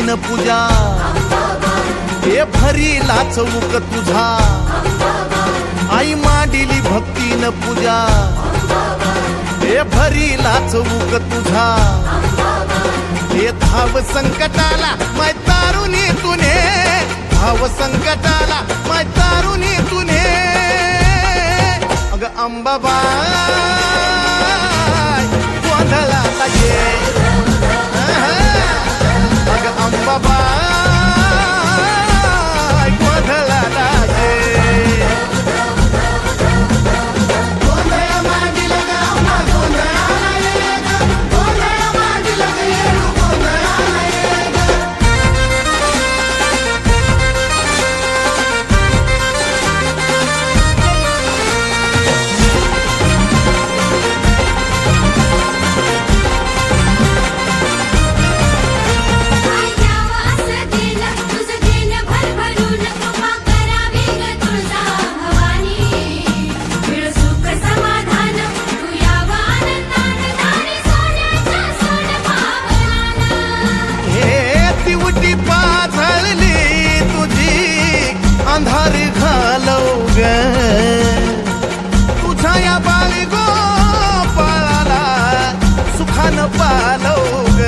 भक्तीन पूजा हे भरीला चौक तुझा आई मांडिली भक्तीन पूजा हे भरीला चौक तुझा हे धाव संकटाला माय तारुणी तुने धाव संकटाला माय तारुणी तुने अग अंबाबाई गोंधळाला ये अग अंबाबाई गोंधळाला ये अंधारी घालव ग तुझ्या या बाळी गोपाळाला सुखानं पालव ग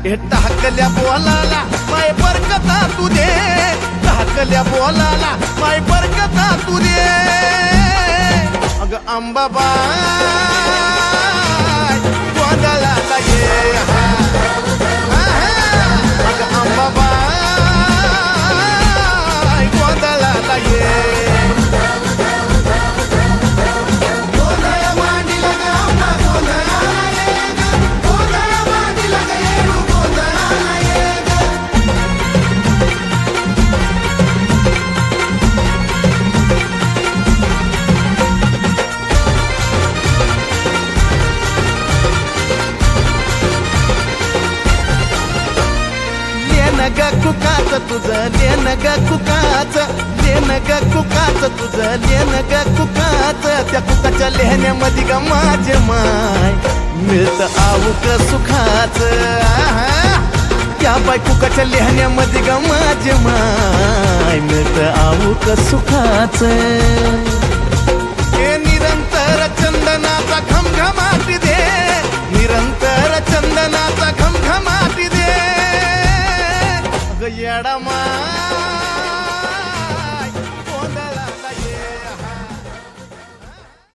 हे टाकल्या बोलाला माय बरकता तुझे टाकल्या बोलाला माय बरकता तुझे अग अंबाबाई गोंधळाला ये अग अंबाबाई ग कुकाच तुझं लेन ग कुकाच लेन ग कुकाच तुझं लेन ग कुकाच त्या कुकाच्या लेहण्यामध्ये ग माझे माय मिळत आऊक सुखाच त्या बाय कुकाच्या लेहण्यामध्ये ग माझे माय मिळत आऊक सुखाच हे निरंतर चंदनाचा घमघमाट दे निरंतर चंदनाचा घमघमाट दे येडा मा